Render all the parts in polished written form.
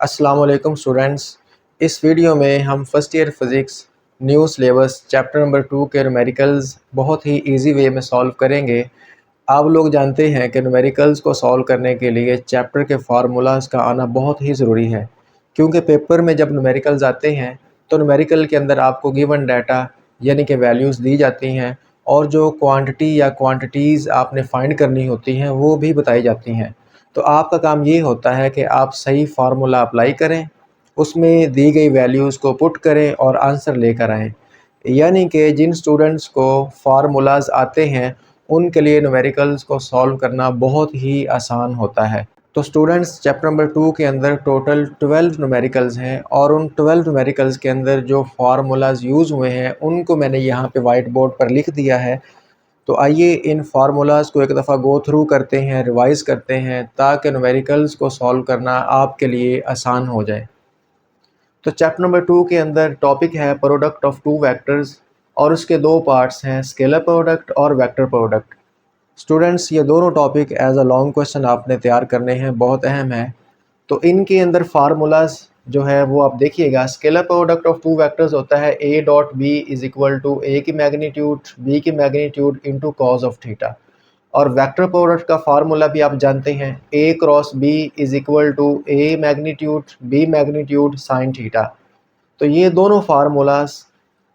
अस्सलाम वालेकुम स्टूडेंट्स। इस वीडियो में हम first year physics new syllabus chapter number 2 के न्यूमेरिकल्स बहुत ही इजी वे में सॉल्व करेंगे। आप लोग जानते हैं कि न्यूमेरिकल्स को सॉल्व करने के लिए चैप्टर के फार्मूलाज का आना बहुत ही ज़रूरी है, क्योंकि पेपर में जब न्यूमेरिकल्स आते हैं तो न्यूमेरिकल के अंदर आपको गिवन डाटा यानी कि वैल्यूज़ दी जाती हैं और जो क्वांटिटी या क्वांटिटीज़ आपने फाइंड करनी होती हैं वो भी बताई जाती हैं। तो आपका काम ये होता है कि आप सही फार्मूला अप्लाई करें, उसमें दी गई वैल्यूज़ को पुट करें और आंसर लेकर आएँ। यानी कि जिन स्टूडेंट्स को फार्मूलाज़ आते हैं उनके लिए न्यूमेरिकल्स को सॉल्व करना बहुत ही आसान होता है। तो स्टूडेंट्स, चैप्टर नंबर 2 के अंदर टोटल 12 न्यूमेरिकल्स हैं और उन 12 न्यूमेरिकल्स के अंदर जो फार्मूलाज़ यूज़ हुए हैं उनको मैंने यहाँ पे वाइट बोर्ड पर लिख दिया है। तो आइए इन फार्मूलाज़ को एक दफ़ा गो थ्रू करते हैं, रिवाइज़ करते हैं, ताकि न्यूमेरिकल्स को सॉल्व करना आपके लिए आसान हो जाए। तो चैप्टर नंबर 2 के अंदर टॉपिक है प्रोडक्ट ऑफ टू वेक्टर्स और उसके दो पार्ट्स हैं, स्केलर प्रोडक्ट और वेक्टर प्रोडक्ट। स्टूडेंट्स, ये दोनों topic as a long question आपने तैयार करने हैं, बहुत अहम है। तो इनके अंदर फार्मूलाज जो है वो आप देखिएगा। Scalar product of two vectors होता है A dot B is equal to A की मैग्नीट्यूड बी की magnitude into cos of theta. और वेक्टर प्रोडक्ट का फार्मूला भी आप जानते हैं, A cross B is equal to A magnitude B magnitude sine theta. तो ये दोनों फार्मूलाज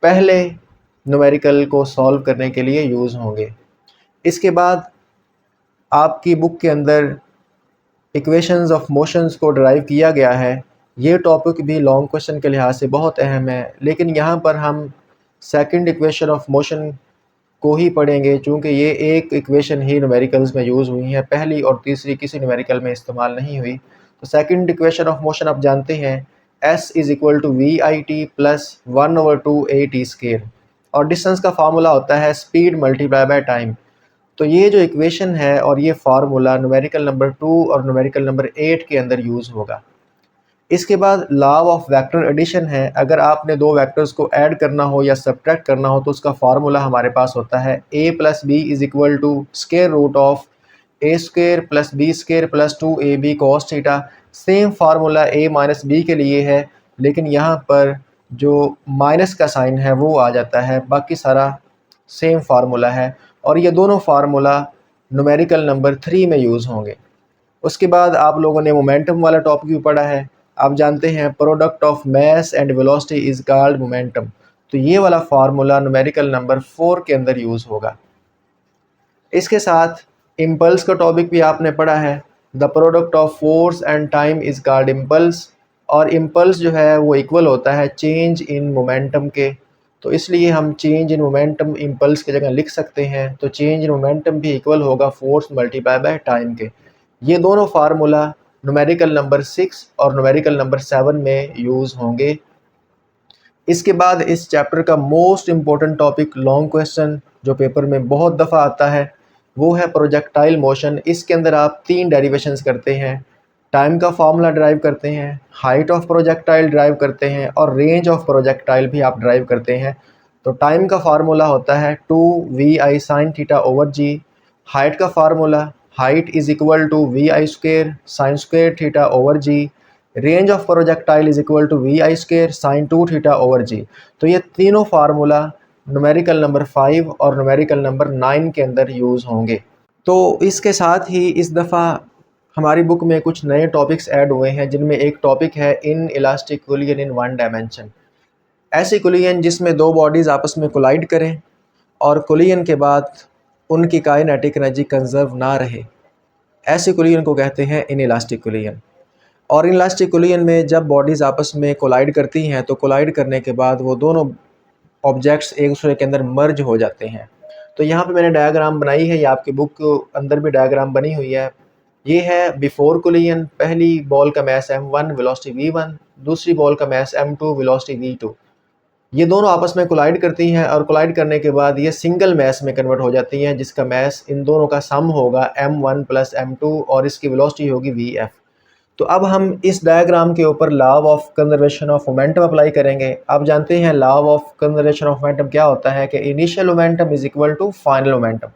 पहले न्यूमेरिकल को सॉल्व करने के लिए यूज़ होंगे। इसके बाद आपकी बुक के अंदर इक्वेशंस ऑफ मोशंस को डिराइव किया गया है। ये टॉपिक भी लॉन्ग क्वेश्चन के लिहाज से बहुत अहम है, लेकिन यहाँ पर हम सेकंड इक्वेशन ऑफ मोशन को ही पढ़ेंगे, चूँकि ये एक इक्वेशन ही न्यूमेरिकल्स में यूज़ हुई है, पहली और तीसरी किसी न्यूमेरिकल में इस्तेमाल नहीं हुई। तो सेकंड इक्वेशन ऑफ मोशन आप जानते हैं, S is equal to V I T plus 1/2 A T square, और डिस्टेंस का फार्मूला होता है स्पीड मल्टीप्लाई बाय टाइम। तो ये जो इक्वेशन है और ये फार्मूला न्यूमेरिकल नंबर 2 और न्यूमेरिकल नंबर 8 के अंदर यूज़ होगा। इसके बाद लॉ ऑफ वेक्टर एडिशन है। अगर आपने दो वेक्टर्स को ऐड करना हो या सब्ट्रैक्ट करना हो तो उसका फार्मूला हमारे पास होता है A plus B is equal to square root of A square plus B square plus 2ab cos theta. Same formula A minus B के लिए है, लेकिन यहाँ पर जो माइनस का साइन है वो आ जाता है, बाकी सारा सेम फार्मूला है। और ये दोनों फार्मूला न्यूमेरिकल नंबर 3 में यूज़ होंगे। उसके बाद आप लोगों ने मोमेंटम वाला टॉपिक भी पढ़ा है। आप जानते हैं product of mass and velocity is called momentum. तो ये वाला फार्मूला न्यूमेरिकल नंबर 4 के अंदर यूज़ होगा। इसके साथ इम्पल्स का टॉपिक भी आपने पढ़ा है। The product of force and time is called impulse, और इम्पल्स जो है वो इक्वल होता है चेंज इन मोमेंटम के। तो इसलिए हम चेंज इन मोमेंटम इम्पल्स की जगह लिख सकते हैं। तो चेंज इन मोमेंटम भी इक्वल होगा फोर्स मल्टीप्लाई बाय टाइम के। ये दोनों फार्मूला न्यूमेरिकल नंबर 6 और न्यूमेरिकल नंबर 7 में यूज़ होंगे। इसके बाद इस चैप्टर का most important topic long question जो पेपर में बहुत दफ़ा आता है वो है प्रोजेक्टाइल मोशन। इसके अंदर आप 3 डेरिवेशंस करते हैं, टाइम का फार्मूला ड्राइव करते हैं, हाइट ऑफ प्रोजेक्टाइल ड्राइव करते हैं और रेंज ऑफ प्रोजेक्टाइल भी आप ड्राइव करते हैं। तो टाइम का फार्मूला होता है 2vi sin theta over G. Height का formula height is equal to V I square sine square theta over G. Range of projectile is equal to V I square sine 2 theta over G. तो ये तीनों formula numerical number 5 और numerical number 9 के अंदर use होंगे। तो इसके साथ ही इस दफ़ा हमारी बुक में कुछ नए टॉपिक्स ऐड हुए हैं, जिनमें एक टॉपिक है in elastic collision in one dimension. ऐसी कोलिजन जिसमें दो बॉडीज़ आपस में कोलाइड करें और कोलिजन के बाद उनकी काइनेटिक एनर्जी कंजर्व ना रहे, ऐसी कोलिजन को कहते हैं इन इलास्टिक कोलिजन। और इन इलास्टिक कोलिजन में जब बॉडीज़ आपस में कोलाइड करती हैं तो कोलाइड करने के बाद वो दोनों ऑब्जेक्ट्स एक दूसरे के अंदर मर्ज हो जाते हैं। तो यहाँ पे मैंने डायग्राम बनाई है, ये आपकी बुक के अंदर भी डायग्राम बनी हुई है। ये है बिफोर कोलिजन, पहली बॉल का मास m1 वेलोसिटी v1, दूसरी बॉल का मास m2 वेलोसिटी v2। ये दोनों आपस में कोलाइड करती हैं और कोलाइड करने के बाद ये सिंगल मास में कन्वर्ट हो जाती हैं, जिसका मास इन दोनों का सम होगा m1 प्लस m2 और इसकी वेलोसिटी होगी vf। तो अब हम इस डायग्राम के ऊपर law of conservation of momentum apply करेंगे। आप जानते हैं law of conservation of momentum क्या होता है कि initial momentum is equal to final momentum.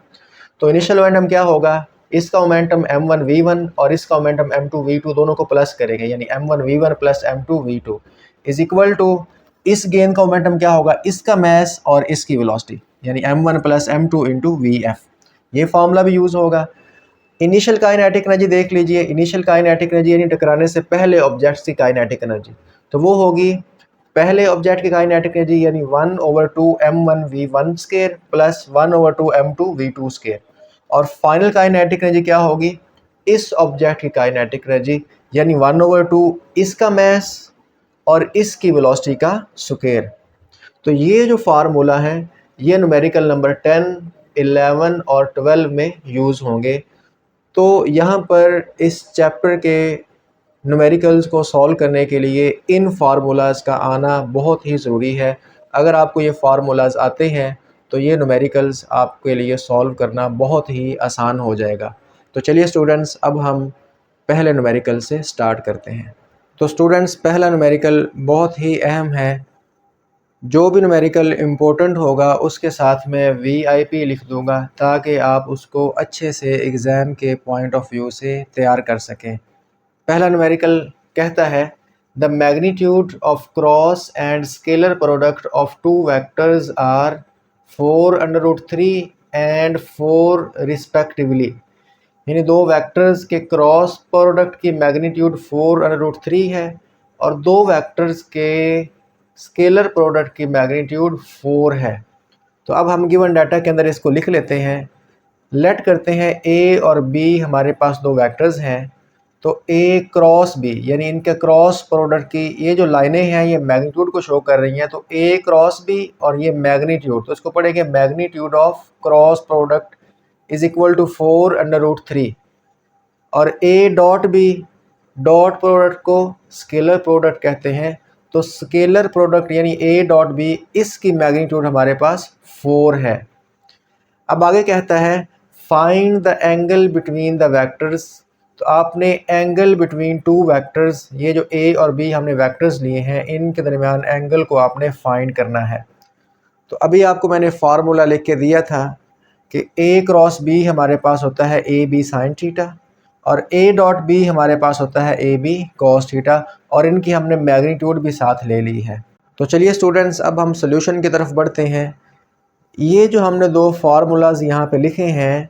तो इनिशियल मोमेंटम क्या होगा, इसका मोमेंटम m1v1 और इसका मोमेंटम m2v2 दोनों को प्लस करेंगे, यानी m1v1 plus m2v2 is equal to इस गेंद का मोमेंटम क्या होगा, इसका मैस और इसकी वेलोसिटी, यानी m1 plus m2 into vf। ये फार्मूला भी यूज़ होगा। इनिशियल काइनेटिक एनर्जी देख लीजिए, इनिशियल काइनेटिक एनर्जी यानी टकराने से पहले ऑब्जेक्ट्स की काइनेटिक एनर्जी, तो वो होगी पहले ऑब्जेक्ट की काइनेटिक एनर्जी यानी 1/2 m1v1 square plus 1/2 m2v2 square, और फाइनल काइनेटिक एनर्जी क्या होगी, इस ऑब्जेक्ट की काइनेटिक एनर्जी यानी 1/2 इसका मैस और इसकी वेलोसिटी का स्क्वायर। तो ये जो फार्मूला है ये न्यूमेरिकल नंबर 10, 11 और 12 में यूज़ होंगे। तो यहाँ पर इस चैप्टर के न्यूमेरिकल्स को सॉल्व करने के लिए इन फार्मूलाज़ का आना बहुत ही ज़रूरी है। अगर आपको ये फार्मूलाज़ आते हैं तो ये न्यूमेरिकल्स आपके लिए सॉल्व करना बहुत ही आसान हो जाएगा। तो चलिए स्टूडेंट्स, अब हम पहले न्यूमेरिकल से स्टार्ट करते हैं। तो स्टूडेंट्स, पहला न्यूमेरिकल बहुत ही अहम है। जो भी न्यूमेरिकल इम्पोर्टेंट होगा उसके साथ में VIP लिख दूंगा ताकि आप उसको अच्छे से एग्ज़ाम के पॉइंट ऑफ व्यू से तैयार कर सकें। पहला न्यूमेरिकल कहता है the magnitude of cross and scalar product of two vectors are 4√3 and 4 respectively, यानी दो वेक्टर्स के क्रॉस प्रोडक्ट की मैग्नीट्यूड 4√3 है और दो वेक्टर्स के स्केलर प्रोडक्ट की मैग्नीट्यूड 4 है। तो अब हम गिवन डाटा के अंदर इसको लिख लेते हैं। लेट करते हैं A और B हमारे पास दो वेक्टर्स हैं, तो A क्रॉस B यानी इनके क्रॉस प्रोडक्ट की ये जो लाइनें हैं ये मैग्नीट्यूड को शो कर रही हैं, तो A क्रॉस B और ये मैग्नीट्यूड, तो इसको पढ़ेंगे magnitude of cross product is equal to 4√3, और A dot B dot product को स्केलर प्रोडक्ट कहते हैं, तो स्केलर प्रोडक्ट यानी A डॉट B इसकी मैग्नीट्यूड हमारे पास 4 है। अब आगे कहता है find the angle between the vectors, तो आपने एंगल बिटवीन टू वेक्टर्स, ये जो A और B हमने वेक्टर्स लिए हैं इनके दरमियान एंगल को आपने फाइंड करना है। तो अभी आपको मैंने फार्मूला लिख के दिया था कि A क्रॉस B हमारे पास होता है AB साइन थीटा और A डॉट B हमारे पास होता है AB कॉस थीटा, और इनकी हमने मैग्नीट्यूड भी साथ ले ली है। तो चलिए स्टूडेंट्स, अब हम सॉल्यूशन की तरफ बढ़ते हैं। ये जो हमने दो फार्मूलाज यहाँ पे लिखे हैं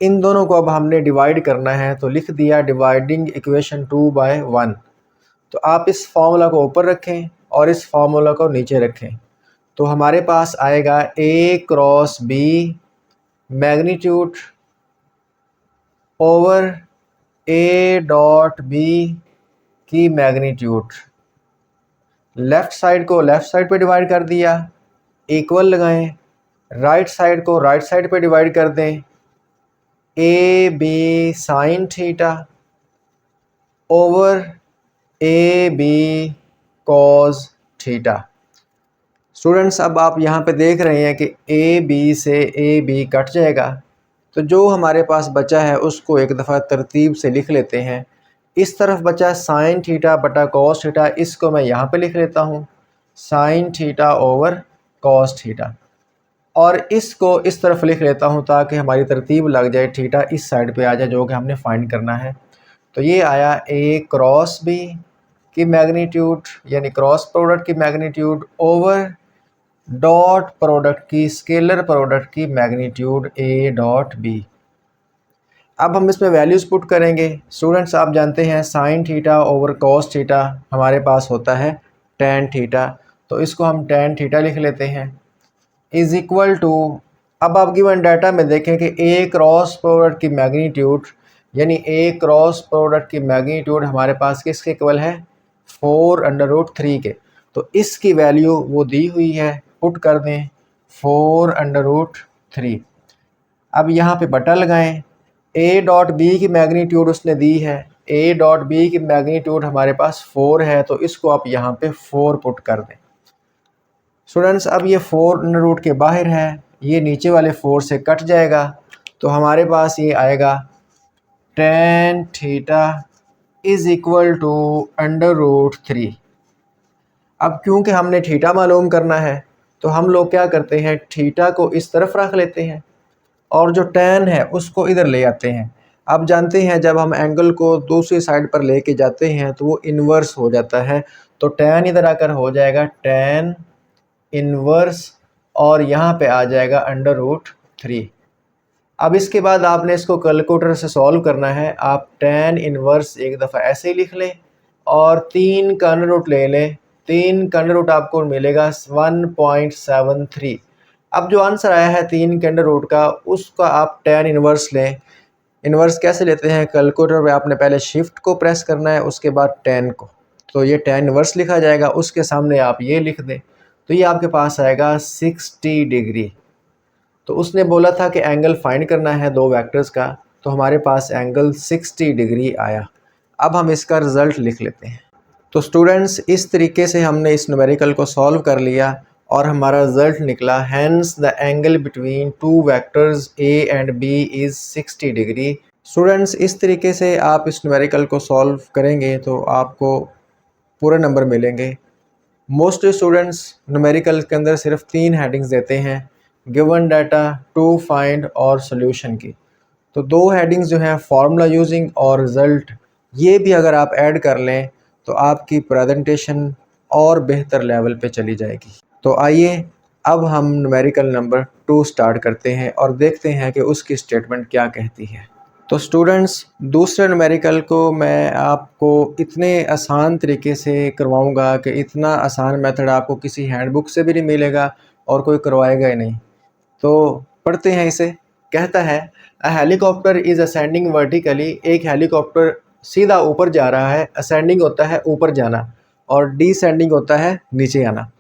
इन दोनों को अब हमने डिवाइड करना है, तो लिख दिया डिवाइडिंग इक्वेशन 2/1। तो आप इस फार्मूला को ऊपर रखें और इस फार्मूला को नीचे रखें, तो हमारे पास आएगा A cross B magnitude over A dot B की मैग्नीट्यूड। लेफ़्ट साइड को लेफ़्ट साइड पे डिवाइड कर दिया, इक्वल लगाएं, राइट साइड को राइट साइड पे डिवाइड कर दें, AB sine theta over AB cos theta. Students, अब आप यहाँ पे देख रहे हैं कि AB से AB कट जाएगा, तो जो हमारे पास बचा है उसको एक दफ़ा तरतीब से लिख लेते हैं। इस तरफ बचा साइन थीटा बटा कॉस थीटा, इसको मैं यहाँ पे लिख लेता हूँ sine theta over cos theta, और इसको इस तरफ लिख लेता हूँ ताकि हमारी तरतीब लग जाए, थीटा इस साइड पे आ जाए जो कि हमने फाइंड करना है। तो ये आया A क्रॉस B की मैग्नीट्यूड यानी क्रॉस प्रोडक्ट की मैग्नीट्यूड ओवर डॉट प्रोडक्ट की स्केलर प्रोडक्ट की मैग्नीट्यूड A डॉट B। अब हम इसमें वैल्यूज़ पुट करेंगे। स्टूडेंट्स, आप जानते हैं sine theta over cos theta हमारे पास होता है टेन थीटा, तो इसको हम टेन थीटा लिख लेते हैं इज़ इक्वल टू, अब आप गिवन डाटा में देखें कि A क्रॉस प्रोडक्ट की मैग्नीट्यूड यानी A क्रॉस प्रोडक्ट की मैग्नीट्यूड हमारे पास किसके इक्वल है 4√3 के, तो इसकी वैल्यू वो दी हुई है, पुट कर दें 4√3। अब यहाँ पे बटा लगाएं, A डॉट B की मैग्नीट्यूड उसने दी है, A डॉट B की मैग्नीट्यूड हमारे पास 4 है, तो इसको आप यहाँ पे 4 पुट कर दें। स्टूडेंट्स, अब ये 4 के बाहर है, ये नीचे वाले 4 से कट जाएगा, तो हमारे पास ये आएगा tan theta is equal to √3। अब क्योंकि हमने थीटा मालूम करना है तो हम लोग क्या करते हैं, थीटा को इस तरफ रख लेते हैं और जो टेन है उसको इधर ले आते हैं। आप जानते हैं जब हम एंगल को दूसरी साइड पर लेके जाते हैं तो वो इन्वर्स हो जाता है। तो tan इधर आकर हो जाएगा tan इन्वर्स और यहाँ पे आ जाएगा √3। अब इसके बाद आपने इसको कैलकुलेटर से सॉल्व करना है। आप tan इन्वर्स एक दफ़ा ऐसे ही लिख लें और 3 का अंडर रूट ले लें। 3 का अंडर रूट आपको मिलेगा 1.73। अब जो आंसर आया है 3 के अंडर रूट का, उसका आप tan इन्वर्स लें। इन्वर्स कैसे लेते हैं? कैलकुलेटर में आपने पहले शिफ्ट को प्रेस करना है, उसके बाद tan को, तो ये tan इन्वर्स लिखा जाएगा। उसके सामने आप ये लिख दें तो ये आपके पास आएगा 60 डिग्री। तो उसने बोला था कि एंगल फाइंड करना है दो वेक्टर्स का, तो हमारे पास एंगल 60 डिग्री आया। अब हम इसका रिज़ल्ट लिख लेते हैं। तो स्टूडेंट्स, इस तरीके से हमने इस न्यूमेरिकल को सॉल्व कर लिया और हमारा रिज़ल्ट निकला, hence the angle between two vectors A and B is 60 degree. Students, इस तरीके से आप इस न्यूमेरिकल को सॉल्व करेंगे तो आपको पूरे नंबर मिलेंगे। मोस्ट स्टूडेंट्स न्यूमेरिकल के अंदर सिर्फ 3 हेडिंग्स देते हैं, गिवन डाटा, टू फाइंड और सोल्यूशन की। तो 2 हेडिंग्स जो हैं फार्मूला यूजिंग और रिज़ल्ट, ये भी अगर आप ऐड कर लें तो आपकी प्रेजेंटेशन और बेहतर लेवल पे चली जाएगी। तो आइए अब हम न्यूमेरिकल नंबर 2 स्टार्ट करते हैं और देखते हैं कि उसकी स्टेटमेंट क्या कहती है। तो स्टूडेंट्स, दूसरे न्यूमेरिकल को मैं आपको इतने आसान तरीके से करवाऊंगा कि इतना आसान मेथड आपको किसी हैंडबुक से भी नहीं मिलेगा और कोई करवाएगा ही नहीं। तो पढ़ते हैं इसे। कहता है, a helicopter is ascending vertically. एक हेलीकॉप्टर सीधा ऊपर जा रहा है। असेंडिंग होता है ऊपर जाना और डिसेंडिंग होता है नीचे आना।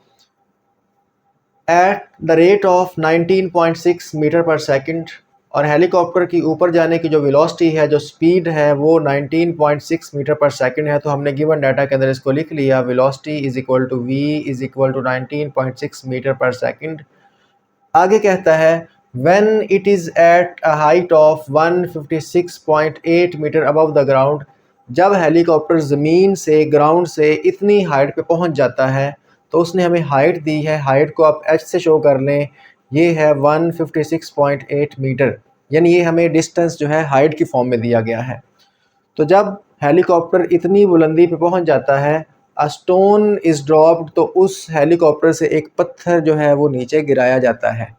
At the rate of 19.6 metre per second. और हेलीकॉप्टर की ऊपर जाने की जो वेलोसिटी है, जो स्पीड है, वो 19.6 मीटर पर सेकंड है। तो हमने गिवन डाटा के अंदर इसको लिख लिया, velocity is equal to v is equal to 19.6 metre per second. आगे कहता है, when it is at a height of 156.8 metre above the ground. जब हेलीकॉप्टर ज़मीन से, ग्राउंड से इतनी हाइट पे पहुंच जाता है, तो उसने हमें हाइट दी है। हाइट को आप h से शो कर लें, ये है 156.8 मीटर, यानी ये हमें डिस्टेंस जो है हाइट की फॉर्म में दिया गया है। तो जब हेलीकॉप्टर इतनी बुलंदी पे पहुंच जाता है, अ स्टोन इज़ ड्रॉप्ड, तो उस हेलीकॉप्टर से एक पत्थर जो है वो नीचे गिराया जाता है।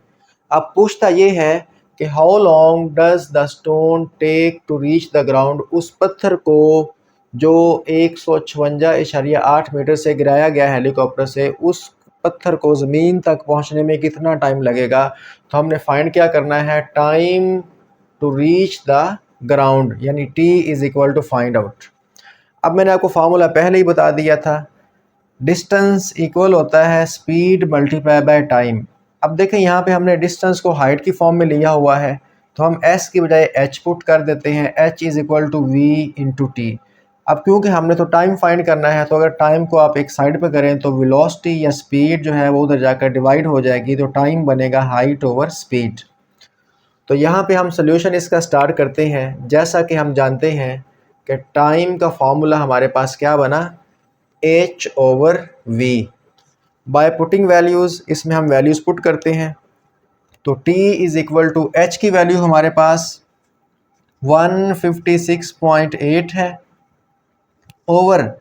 अब पूछता ये है कि how long does the stone take to reach the ground. उस पत्थर को जो 156.8 मीटर से गिराया गया हेलीकॉप्टर से, उस पत्थर को ज़मीन तक पहुंचने में कितना टाइम लगेगा। तो हमने फाइंड क्या करना है, time to reach the ground, यानी T is equal to find out. अब मैंने आपको फार्मूला पहले ही बता दिया था, डिस्टेंस इक्वल होता है स्पीड मल्टीप्लाई बाय टाइम। अब देखें यहाँ पे हमने डिस्टेंस को हाइट की फॉर्म में लिया हुआ है, तो हम s की बजाय h पुट कर देते हैं, h is equal to v into t. अब क्योंकि हमने तो टाइम फाइंड करना है, तो अगर टाइम को आप एक साइड पे करें तो वेलोसिटी या स्पीड जो है वो उधर जाकर डिवाइड हो जाएगी, तो टाइम बनेगा हाइट ओवर स्पीड। तो यहाँ पे हम सोल्यूशन इसका स्टार्ट करते हैं। जैसा कि हम जानते हैं कि टाइम का फार्मूला हमारे पास क्या बना, h over v। By putting values, इसमें हम वैल्यूज़ पुट करते हैं। तो t is equal to h की वैल्यू हमारे पास 156.8 है, ओवर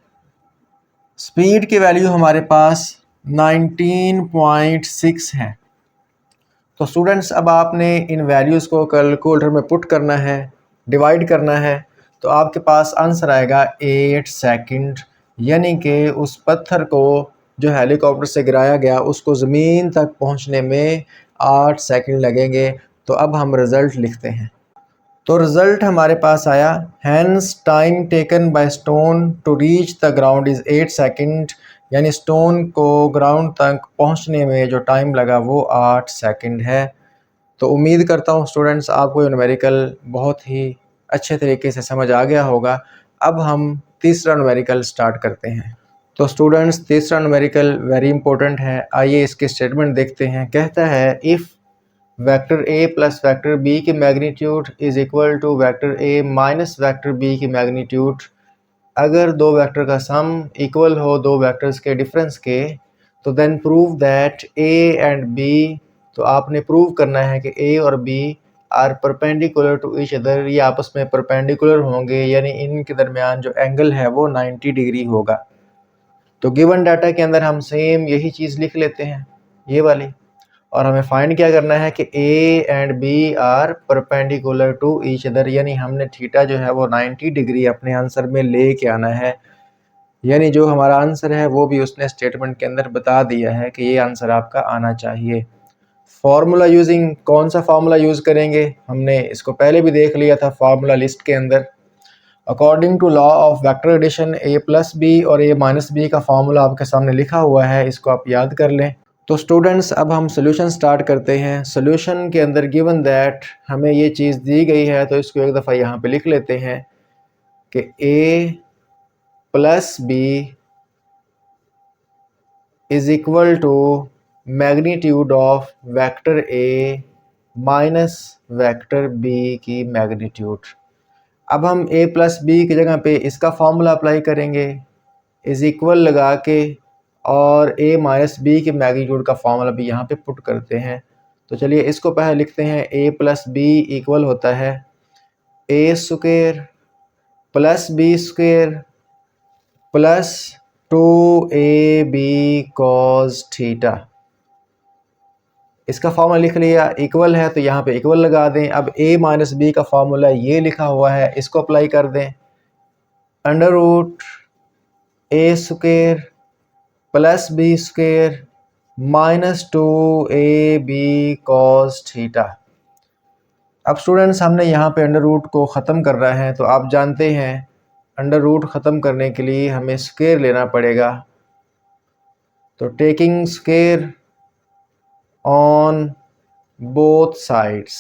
स्पीड की वैल्यू हमारे पास 19.6 है। तो स्टूडेंट्स, अब आपने इन वैल्यूज़ को कैलकुलेटर में पुट करना है, डिवाइड करना है, तो आपके पास आंसर आएगा 8 सेकंड, यानी कि उस पत्थर को जो हेलीकॉप्टर से गिराया गया उसको ज़मीन तक पहुंचने में 8 सेकंड लगेंगे। तो अब हम रिज़ल्ट लिखते हैं। तो रिज़ल्ट हमारे पास आया, hence time taken by stone to reach the ground is 8 second, यानी स्टोन को ग्राउंड तक पहुंचने में जो टाइम लगा वो 8 सेकंड है। तो उम्मीद करता हूं स्टूडेंट्स आपको ये न्यूमेरिकल बहुत ही अच्छे तरीके से समझ आ गया होगा। अब हम तीसरा न्यूमेरिकल स्टार्ट करते हैं। तो स्टूडेंट्स, तीसरा न्यूमेरिकल वेरी इंपॉर्टेंट है। आइए इसकी स्टेटमेंट देखते हैं। कहता है, if vector A plus vector B की magnitude is equal to vector A minus vector B की मैग्नीट्यूड। अगर दो वेक्टर का सम इक्वल हो दो वेक्टर्स के डिफरेंस के, तो then prove that A and B. तो आपने प्रूव करना है कि ए और B are perpendicular to each other, ये आपस में परपेंडिकुलर होंगे, यानी इनके दरमियान जो एंगल है वो 90 डिग्री होगा। तो गिवन डाटा के अंदर हम सेम यही चीज़ लिख लेते हैं, ये वाली, और हमें फाइंड क्या करना है कि A and B are perpendicular to each other, यानी हमने थीटा जो है वो 90 डिग्री अपने आंसर में ले के आना है। यानी जो हमारा आंसर है वो भी उसने स्टेटमेंट के अंदर बता दिया है कि ये आंसर आपका आना चाहिए। फार्मूला यूजिंग, कौन सा फार्मूला यूज़ करेंगे, हमने इसको पहले भी देख लिया था फार्मूला लिस्ट के अंदर। According to law of vector addition A plus B और ए माइनस बी का फार्मूला आपके सामने लिखा हुआ है, इसको आप याद कर लें। तो स्टूडेंट्स अब हम सोल्यूशन स्टार्ट करते हैं। सोल्यूशन के अंदर गिवन दैट हमें ये चीज़ दी गई है, तो इसको एक दफ़ा यहाँ पे लिख लेते हैं कि a plus B is equal to magnitude of vector a minus vector b की मैग्नीट्यूड। अब हम a प्लस बी की जगह पे इसका फार्मूला अप्लाई करेंगे, इज़ इक्वल लगा के, और a माइनस बी के मैग्नीट्यूड का फार्मूला भी यहाँ पे पुट करते हैं। तो चलिए इसको पहले लिखते हैं, a प्लस बी इक्वल होता है a square plus B square plus 2ab cos theta. इसका फार्मूला लिख लिया, इक्वल है तो यहाँ पे इक्वल लगा दें। अब a माइनस बी का फार्मूला ये लिखा हुआ है, इसको अप्लाई कर दें, under root a square plus B square minus 2ab cos theta. अब स्टूडेंट्स हमने यहाँ पे अंडर रूट को ख़त्म कर रहा है, तो आप जानते हैं अंडर रूट ख़त्म करने के लिए हमें स्क्वायर लेना पड़ेगा। तो taking square on both sides,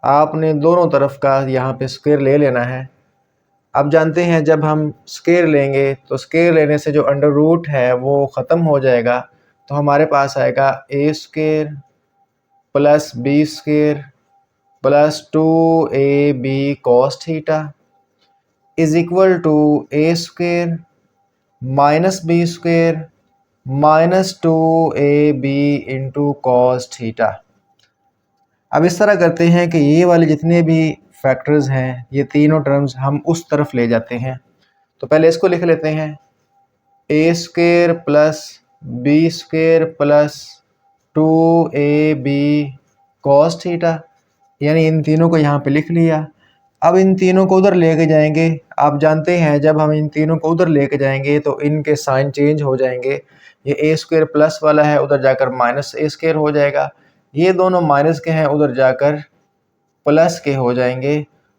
आपने दोनों तरफ का यहाँ पे स्क्वायर ले लेना है। अब जानते हैं जब हम स्क्वायर लेंगे तो स्क्वायर लेने से जो अंडर रूट है वो ख़त्म हो जाएगा, तो हमारे पास आएगा a square plus B square plus 2ab cos theta is equal to a square minus B square minus 2ab into cos theta. अब इस तरह करते हैं कि ये वाले जितने भी फैक्टर्स हैं, ये तीनों टर्म्स हम उस तरफ ले जाते हैं। तो पहले इसको लिख लेते हैं, a square plus B square plus 2ab cos theta, यानी इन तीनों को यहाँ पे लिख लिया। अब इन तीनों को उधर लेके जाएंगे। आप जानते हैं जब हम इन तीनों को उधर लेके जाएंगे तो इनके साइन चेंज हो जाएंगे। ये a स्क्वायर प्लस वाला है, उधर जाकर माइनस a स्क्वायर हो जाएगा। ये दोनों माइनस के हैं, उधर जाकर प्लस के हो जाएंगे।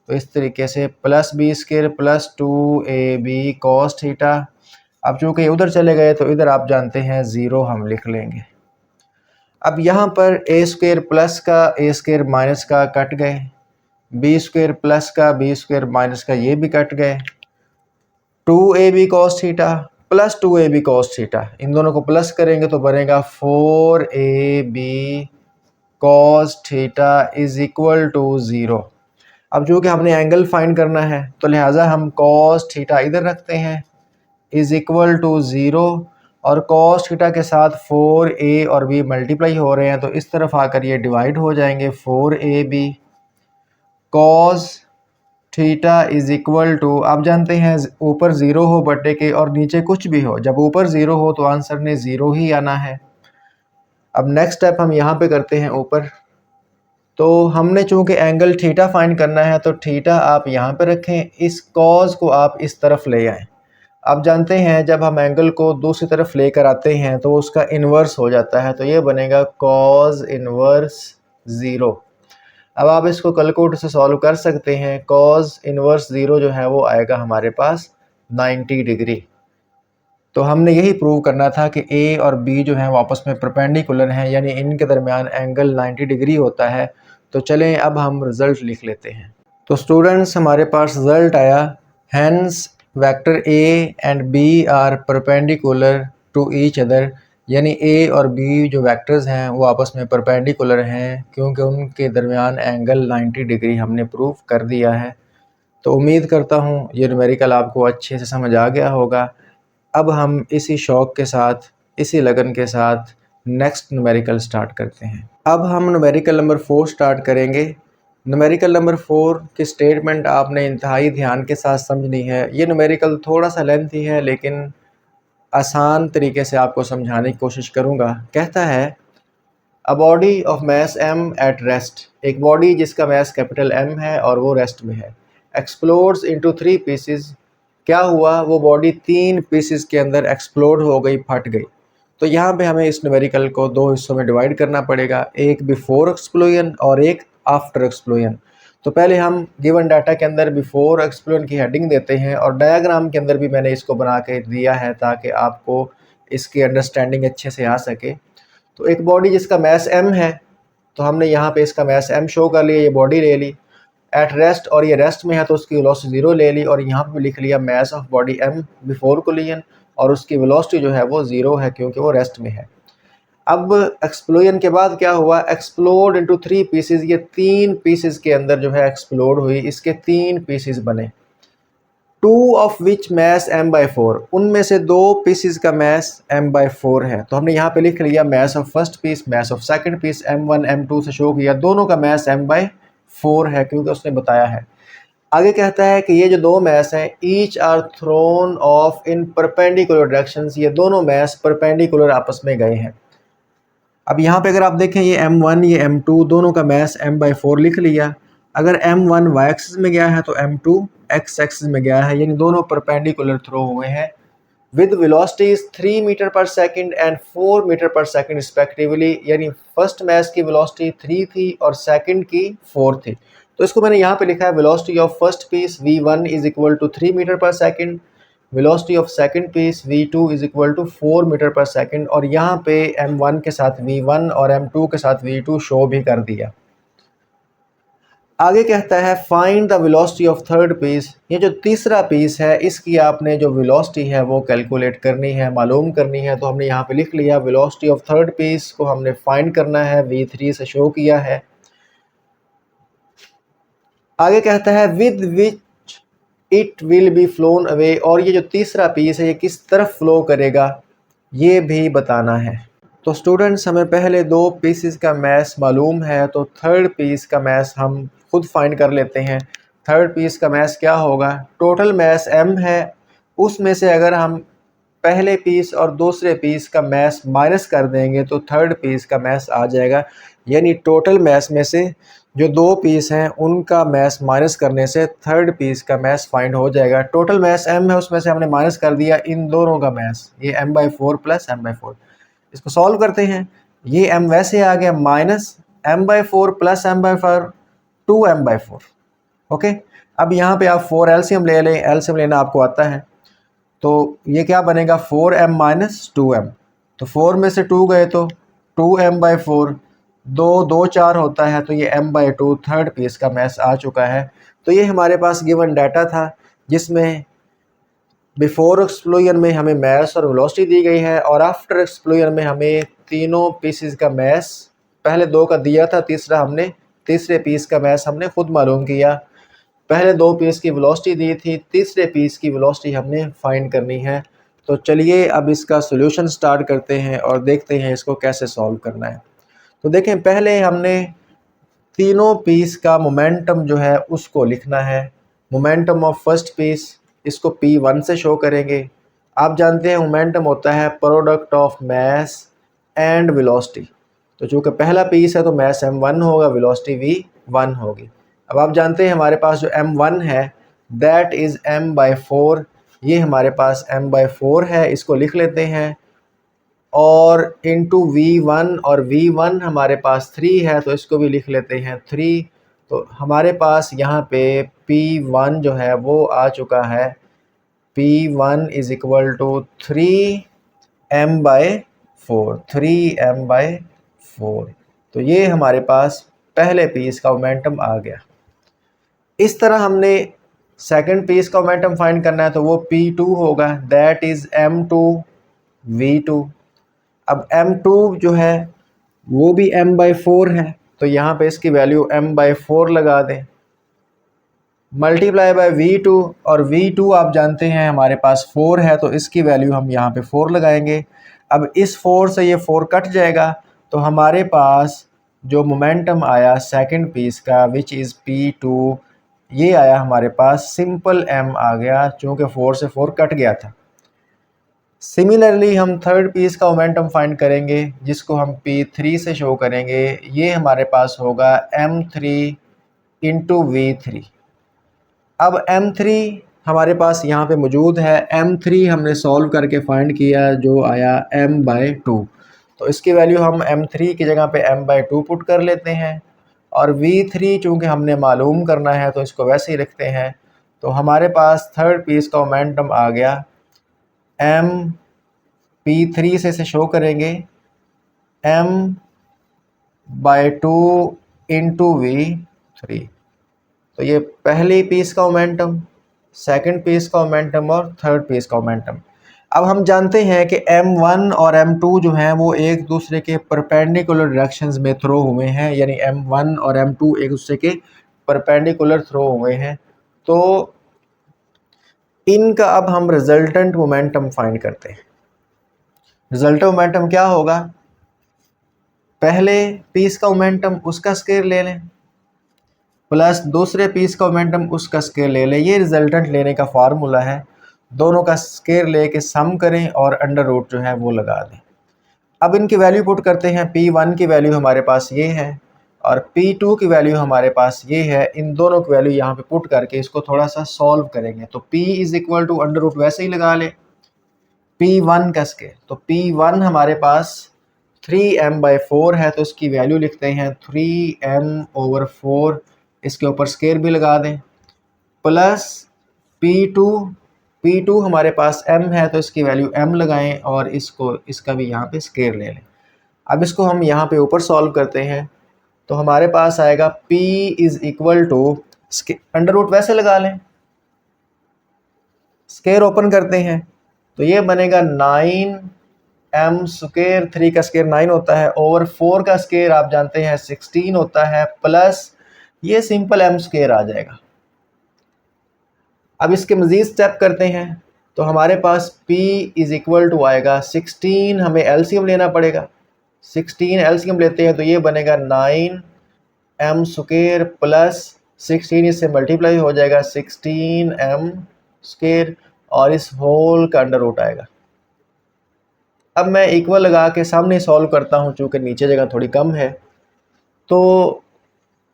तो इस तरीके से plus B square plus 2ab cos theta. अब चूँकि ये उधर चले गए तो इधर आप जानते हैं 0 हम लिख लेंगे। अब यहाँ पर a स्क्वायर प्लस का a स्क्वायर माइनस का कट गए, बी स्क्वायर प्लस का बी स्क्वायर माइनस का ये भी कट गए, 2ab cos theta plus 2ab cos theta, इन दोनों को प्लस करेंगे तो बनेगा 4ab cos theta is equal to 0। अब चूँकि हमने एंगल फाइंड करना है तो लिहाजा हम cos थीटा इधर रखते हैं इज़ इक्वल टू 0, और cos थीटा के साथ 4a और b मल्टीप्लाई हो रहे हैं तो इस तरफ आकर ये डिवाइड हो जाएंगे, 4ab cos theta is equal to, आप जानते हैं ऊपर 0 हो बटे के और नीचे कुछ भी हो, जब ऊपर 0 हो तो आंसर ने 0 ही आना है। अब नेक्स्ट स्टेप हम यहाँ पे करते हैं ऊपर। तो हमने चूँकि एंगल थीटा फाइंड करना है तो थीटा आप यहाँ पे रखें, इस कॉज को आप इस तरफ ले आएँ। आप जानते हैं जब हम एंगल को दूसरी तरफ लेकर आते हैं तो उसका इन्वर्स हो जाता है, तो ये बनेगा कॉज इन्वर्स 0। अब आप इसको कैलकुलेटर से सॉल्व कर सकते हैं। कॉज इन्वर्स 0 जो है वो आएगा हमारे पास 90 डिग्री। तो हमने यही प्रूव करना था कि a और b जो हैं वो आपस में परपेंडिकुलर हैं, यानी इनके दरमियान एंगल 90 डिग्री होता है। तो चलें अब हम रिज़ल्ट लिख लेते हैं। तो स्टूडेंट्स हमारे पास रिज़ल्ट आया, hence vector a and b are perpendicular to each other, यानी a और b जो वेक्टर्स हैं वो आपस में परपेंडिकुलर हैं क्योंकि उनके दरमियान एंगल 90 डिग्री हमने प्रूव कर दिया है। तो उम्मीद करता हूँ ये न्यूमेरिकल आपको अच्छे से समझ आ गया होगा। अब हम इसी शौक़ के साथ, इसी लगन के साथ नेक्स्ट न्यूमेरिकल स्टार्ट करते हैं। अब हम न्यूमेरिकल नंबर 4 स्टार्ट करेंगे। न्यूमेरिकल नंबर 4 की स्टेटमेंट आपने इंतहाई ध्यान के साथ समझनी है। ये न्यूमेरिकल थोड़ा सा लेंथी है लेकिन आसान तरीके से आपको समझाने की कोशिश करूँगा। कहता है a body of mass m at rest, एक बॉडी जिसका मैस कैपिटल M है और वो रेस्ट में है, एक्सप्लोड्स इनटू 3 पीसेस। क्या हुआ, वो बॉडी 3 पीसेस के अंदर एक्सप्लोड हो गई, फट गई। तो यहाँ पे हमें इस न्यूमेरिकल को 2 हिस्सों में डिवाइड करना पड़ेगा, एक बिफोर एक्सप्लोजन और एक आफ्टर एक्सप्लोजन। तो पहले हम गिवन डाटा के अंदर बिफोर एक्सप्लोजन की हेडिंग देते हैं और डायग्राम के अंदर भी मैंने इसको बना के दिया है ताकि आपको इसकी अंडरस्टैंडिंग अच्छे से आ सके। तो एक बॉडी जिसका मैस m है, तो हमने यहाँ पे इसका मैस m शो कर लिया, ये बॉडी ले ली एट रेस्ट, और ये रेस्ट में है तो उसकी वेलोसिटी 0 ले ली, और यहाँ पे लिख लिया mass of body m before collision, और उसकी वेलोसिटी जो है वो 0 है क्योंकि वो रेस्ट में है। अब एक्सप्लोजन के बाद क्या हुआ, एक्सप्लोड इनटू 3 पीसेस, ये 3 पीसेस के अंदर जो है एक्सप्लोड हुई, इसके 3 पीसेस बने, 2 ऑफ विच मैस m/4, उनमें से 2 पीसेस का मैस m/4 है। तो हमने यहाँ पे लिख लिया mass of first piece, mass of second piece, m1 m2 से शो किया, दोनों का मैस m/4 है क्योंकि उसने बताया है। आगे कहता है कि ये जो 2 मैस हैं, each are thrown off in perpendicular directions, ये दोनों मैस परपेंडिकुलर आपस में गए हैं। अब यहाँ पे अगर आप देखें ये m1 ये m2 दोनों का मैस m/4 लिख लिया। अगर m1 y एक्सिस में गया है तो m2 x एक्सिस में गया है, यानी दोनों परपेंडिकुलर थ्रो हुए हैं with velocities 3 metre per second and 4 metre per second respectively, यानी फर्स्ट मैस की वेलोसिटी 3 थी और सेकंड की 4 थी। तो इसको मैंने यहाँ पे लिखा है velocity of first piece v1 is equal to 3 metre per second, velocity of second piece v2 is equal to 4 metre per second, और यहाँ पे m1 के साथ v1 और m2 के साथ v2 शो भी कर दिया। आगे कहता है find the velocity of third piece, ये जो तीसरा पीस है इसकी आपने जो वेलोसिटी है वो कैलकुलेट करनी है, मालूम करनी है। तो हमने यहाँ पे लिख लिया वेलोसिटी ऑफ थर्ड पीस को हमने फाइंड करना है, v3 से शो किया है। आगे कहता है with which it will be phloem away, और ये जो तीसरा पीस है ये किस तरफ फ्लो करेगा ये भी बताना है। तो स्टूडेंट्स हमें पहले 2 पीसेस का मैस मालूम है, तो थर्ड पीस का मैस हम खुद फाइंड कर लेते हैं। थर्ड पीस का मैस क्या होगा, टोटल मैस m है, उसमें से अगर हम पहले पीस और दूसरे पीस का मैस माइनस कर देंगे तो थर्ड पीस का मैस आ जाएगा, यानी टोटल मैस में से जो 2 पीस हैं उनका मैस माइनस करने से थर्ड पीस का मैस फाइंड हो जाएगा। टोटल मैस m है, उसमें से हमने माइनस कर दिया इन दोनों का मैस, ये m/4 प्लस m/4। इसको सॉल्व करते हैं, ये m वैसे आ गया minus m/4 plus m/4 2m/4। Okay, अब यहाँ पे आप 4 एलसीएम ले लें, एलसीएम लेना आपको आता है, तो ये क्या बनेगा 4m माइनस 2m, तो 4 में से 2 गए तो 2m/4, 2 4 होता है तो ये m/2 थर्ड पीस का मैस आ चुका है। तो ये हमारे पास गिवन डाटा था जिसमें बिफोर एक्सप्लोजन में हमें मैस और वेलोसिटी दी गई है, और आफ्टर एक्सप्लोजन में हमें तीनों पीसेस का मैस, पहले 2 का दिया था, तीसरे पीस का मैस हमने खुद मालूम किया। पहले 2 पीस की वेलोसिटी दी थी, तीसरे पीस की वेलोसिटी हमने फाइंड करनी है। तो चलिए अब इसका सॉल्यूशन स्टार्ट करते हैं और देखते हैं इसको कैसे सॉल्व करना है। तो देखें, पहले हमने तीनों पीस का मोमेंटम जो है उसको लिखना है। मोमेंटम ऑफ फर्स्ट पीस, इसको P1 से शो करेंगे। आप जानते हैं मोमेंटम होता है product of mass and velocity, तो चूँकि पहला पीस है तो मैस m1 होगा, वेलोसिटी v1 होगी। अब आप जानते हैं हमारे पास जो m1 है दैट इज़ m/4, ये हमारे पास m/4 है, इसको लिख लेते हैं, और इनटू v1, और v1 हमारे पास 3 है तो इसको भी लिख लेते हैं 3। तो हमारे पास यहाँ पे P1 जो है वो आ चुका है, P1 is equal to 3m/4। तो ये हमारे पास पहले पीस का मोमेंटम आ गया। इस तरह हमने सेकंड पीस का मोमेंटम फाइंड करना है, तो वो P2 होगा, दैट इज़ m2v2। अब m2 जो है वो भी m/4 है, तो यहाँ पे इसकी वैल्यू m/4 लगा दें, मल्टीप्लाई बाय v2, और v2 आप जानते हैं हमारे पास 4 है तो इसकी वैल्यू हम यहाँ पे 4 लगाएंगे, अब इस 4 से ये 4 कट जाएगा, तो हमारे पास जो मोमेंटम आया सेकंड पीस का विच इज़ P2, ये आया हमारे पास सिंपल m आ गया, चूँकि 4 से 4 कट गया था। सिमिलरली हम थर्ड पीस का मोमेंटम फाइंड करेंगे, जिसको हम P3 से शो करेंगे। ये हमारे पास होगा m3 इंटू V3। अब m3 हमारे पास यहाँ पे मौजूद है, m3 हमने सॉल्व करके फाइंड किया जो आया m/2। तो इसकी वैल्यू हम m3 की जगह पे m/2 पुट कर लेते हैं, और v3 चूँकि हमने मालूम करना है तो इसको वैसे ही रखते हैं। तो हमारे पास थर्ड पीस का मोमेंटम आ गया m, P3 से इसे शो करेंगे m/2 इंटू V3। तो ये पहली पीस का मोमेंटम, सेकंड पीस का मोमेंटम और थर्ड पीस का मोमेंटम। अब हम जानते हैं कि m1 और m2 जो हैं वो एक दूसरे के परपेंडिकुलर डायरेक्शंस में थ्रो हुए हैं, यानी m1 और m2 एक दूसरे के परपेंडिकुलर थ्रो हुए हैं। तो इनका अब हम रिजल्टेंट मोमेंटम फाइंड करते हैं। रिजल्टेंट मोमेंटम क्या होगा, पहले पीस का मोमेंटम उसका स्क्वायर ले लें प्लस दूसरे पीस का मोमेंटम उसका स्क्वायर ले लें। ये रिजल्टेंट लेने का फार्मूला है। दोनों का स्क्वायर लेके सम करें और अंडर रूट जो है वो लगा दें। अब इनकी वैल्यू पुट करते हैं। P1 की वैल्यू हमारे पास ये है और P2 की वैल्यू हमारे पास ये है। इन दोनों की वैल्यू यहाँ पे पुट करके इसको थोड़ा सा सॉल्व करेंगे। तो P is equal to under root वैसे ही लगा लें P1 का स्क्वायर। तो P1 हमारे पास 3m/4 है, तो इसकी वैल्यू लिखते हैं 3m/4। इसके ऊपर स्क्वायर भी लगा दें प्लस P2 हमारे पास m है, तो इसकी वैल्यू m लगाएं और इसका भी यहाँ पे स्क्वायर ले लें। अब इसको हम यहाँ पे ऊपर सॉल्व करते हैं, तो हमारे पास आएगा P is equal to, under root वैसे लगा लें, स्क्वायर ओपन करते हैं, तो ये बनेगा 9m स्क्वायर, 3 का स्क्वायर 9 होता है, ओवर 4 का स्क्वायर आप जानते हैं 16 होता है, प्लस ये सिंपल m स्क्वायर आ जाएगा। अब इसके मज़ीद स्टेप करते हैं, तो हमारे पास P इज़ इक्वल टू आएगा 16, हमें एलसीएम लेना पड़ेगा। 16 एलसीएम लेते हैं तो ये बनेगा 9m स्क्वायर प्लस 16 इससे मल्टीप्लाई हो जाएगा 16m स्क्वायर और इस होल का अंडर रूट आएगा। अब मैं इक्वल लगा के सामने सॉल्व करता हूँ, चूँकि नीचे जगह थोड़ी कम है। तो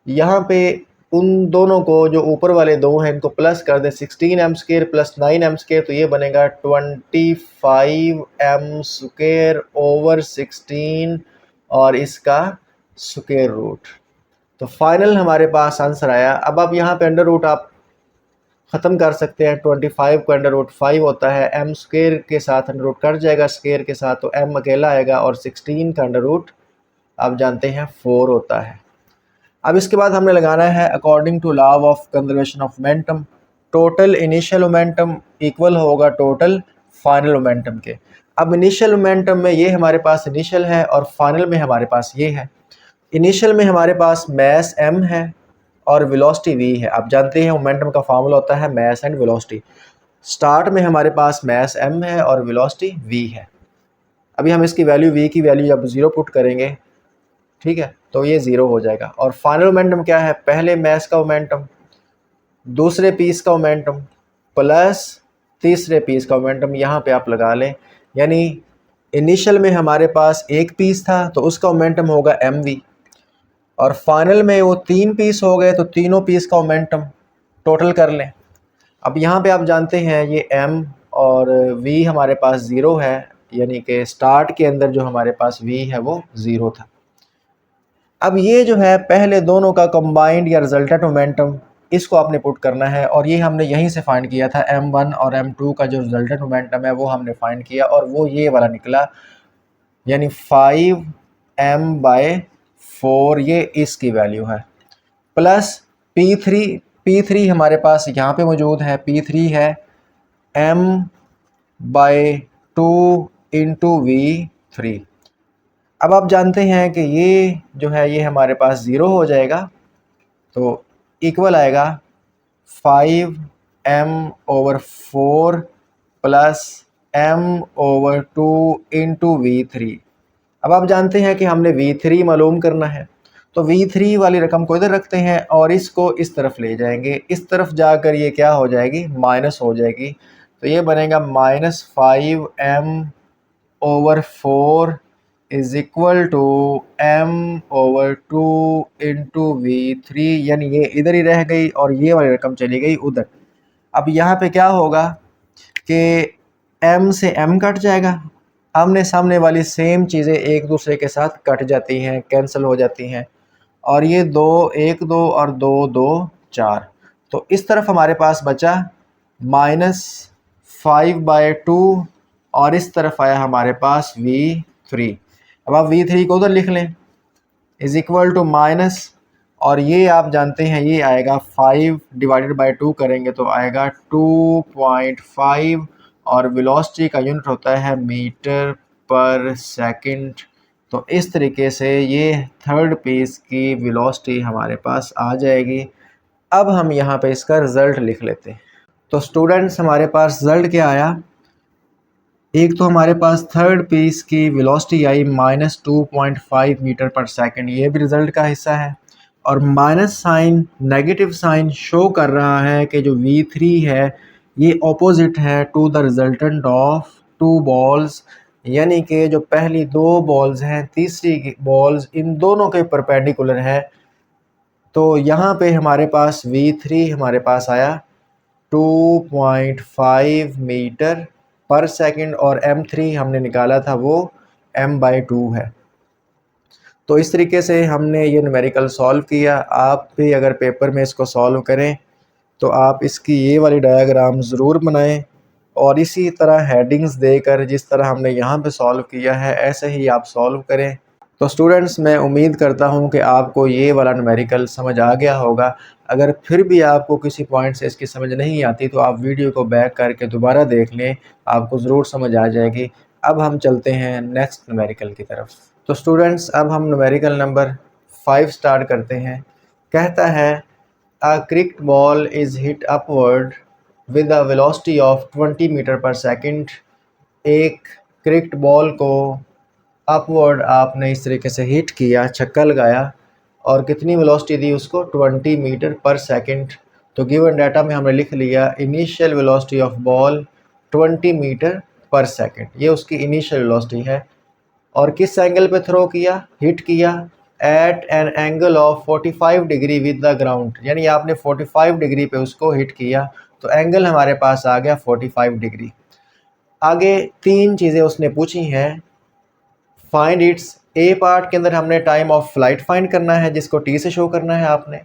यहाँ पे उन दोनों को, जो ऊपर वाले दो हैं, इनको प्लस कर दें, 16m square plus 9m square, तो ये बनेगा 25m स्क्वायर ओवर 16 और इसका स्क्वायर रूट। तो फाइनल हमारे पास आंसर आया। अब आप यहाँ पे अंडर रूट आप ख़त्म कर सकते हैं। 25 का अंडर रूट 5 होता है, m स्क्वायर के साथ अंडर रूट कट जाएगा स्क्वायर के साथ, तो m अकेला आएगा, और 16 का अंडर रूट आप जानते हैं 4 होता है। अब इसके बाद हमने लगाना है according to law of conservation of momentum, total initial momentum equal होगा टोटल फाइनल मोमेंटम के। अब इनिशियल मोमेंटम में ये हमारे पास इनिशियल है और फाइनल में हमारे पास ये है। इनिशियल में हमारे पास मैस m है और वेलोसिटी v है। आप जानते हैं मोमेंटम का फार्मूला होता है मैस एंड वेलोसिटी। स्टार्ट में हमारे पास मैस m है और वेलोसिटी v है। अभी हम इसकी वैल्यू v की वैल्यू जब 0 पुट करेंगे, ठीक है, तो ये 0 हो जाएगा। और फाइनल मोमेंटम क्या है, पहले मैस का मोमेंटम, दूसरे पीस का मोमेंटम प्लस तीसरे पीस का मोमेंटम, यहाँ पे आप लगा लें। यानी इनिशियल में हमारे पास एक पीस था तो उसका मोमेंटम होगा mv, और फाइनल में वो 3 पीस हो गए तो तीनों पीस का मोमेंटम टोटल कर लें। अब यहाँ पे आप जानते हैं ये m और v हमारे पास 0 है, यानी कि स्टार्ट के अंदर जो हमारे पास v है वो 0 था। अब ये जो है पहले दोनों का कंबाइंड या रिजल्टेंट मोमेंटम, इसको आपने पुट करना है, और ये हमने यहीं से फाइंड किया था। m1 और m2 का जो रिजल्टेंट मोमेंटम है वो हमने फाइंड किया और वो ये वाला निकला, यानी 5m/4, ये इसकी वैल्यू है, प्लस P3 हमारे पास यहाँ पे मौजूद है। P3 है m/2 इंटू V3। अब आप जानते हैं कि ये जो है ये हमारे पास 0 हो जाएगा, तो इक्वल आएगा 5m/4 plus m/2 into V3। अब आप जानते हैं कि हमने V3 मालूम करना है, तो V3 वाली रकम को इधर रखते हैं और इसको इस तरफ ले जाएंगे। इस तरफ जाकर ये क्या हो जाएगी, माइनस हो जाएगी। तो ये बनेगा -5m/4 is equal to m/2 into V3, यानी ये इधर ही रह गई और ये वाली रकम चली गई उधर। अब यहाँ पे क्या होगा कि m से m कट जाएगा, आमने सामने वाली सेम चीज़ें एक दूसरे के साथ कट जाती हैं, कैंसिल हो जाती हैं, और ये 2 1 2 और 2 2 4। तो इस तरफ हमारे पास बचा -5/2 और इस तरफ आया हमारे पास V3। अब आप V3 को उधर लिख लें, इज इक्वल टू माइनस, और ये आप जानते हैं ये आएगा 5/2 करेंगे तो आएगा 2.5, और वेलोसिटी का यूनिट होता है मीटर पर सेकंड। तो इस तरीके से ये थर्ड पीस की वेलोसिटी हमारे पास आ जाएगी। अब हम यहाँ पे इसका रिज़ल्ट लिख लेते हैं। तो स्टूडेंट्स, हमारे पास रिज़ल्ट क्या आया, एक तो हमारे पास थर्ड पीस की वेलोसिटी आई -2.5 मीटर पर सेकंड, ये भी रिज़ल्ट का हिस्सा है। और minus sign, negative sign show कर रहा है कि जो V3 है ये ऑपोजिट है to the resultant of 2 balls, यानी कि जो पहली 2 बॉल्स हैं तीसरी बॉल्स इन दोनों के परपेंडिकुलर है। तो यहाँ पे हमारे पास V3 हमारे पास आया 2.5 मीटर पर सेकंड, और M3 हमने निकाला था वो m/2 है। तो इस तरीके से हमने ये न्यूमेरिकल सॉल्व किया। आप भी अगर पेपर में इसको सॉल्व करें तो आप इसकी ये वाली डायग्राम ज़रूर बनाएं, और इसी तरह हेडिंग्स देकर जिस तरह हमने यहाँ पे सॉल्व किया है ऐसे ही आप सॉल्व करें। तो स्टूडेंट्स, मैं उम्मीद करता हूँ कि आपको ये वाला न्यूमेरिकल समझ आ गया होगा। अगर फिर भी आपको किसी पॉइंट से इसकी समझ नहीं आती तो आप वीडियो को बैक करके दोबारा देख लें, आपको ज़रूर समझ आ जाएगी। अब हम चलते हैं नेक्स्ट न्यूमेरिकल की तरफ। तो स्टूडेंट्स, अब हम न्यूमेरिकल नंबर 5 स्टार्ट करते हैं। कहता है a cricket ball is hit upward with a velocity of 20 metre per second. एक क्रिकेट बॉल को अपवर्ड आपने इस तरीके से हिट किया, छक्का लगाया, और कितनी वेलोसिटी दी उसको, 20 मीटर पर सेकंड। तो गिवन डाटा में हमने लिख लिया initial velocity of ball 20 metre per second, ये उसकी इनिशियल वेलोसिटी है। और किस एंगल पे थ्रो किया, हिट किया, at an angle of 45 degree with the ground, यानी आपने 45 डिग्री पे उसको हिट किया, तो एंगल हमारे पास आ गया 45 डिग्री। आगे 3 चीज़ें उसने पूछी हैं। फाइंड इट्स, ए पार्ट के अंदर हमने टाइम ऑफ फ्लाइट फाइंड करना है जिसको टी से शो करना है आपने।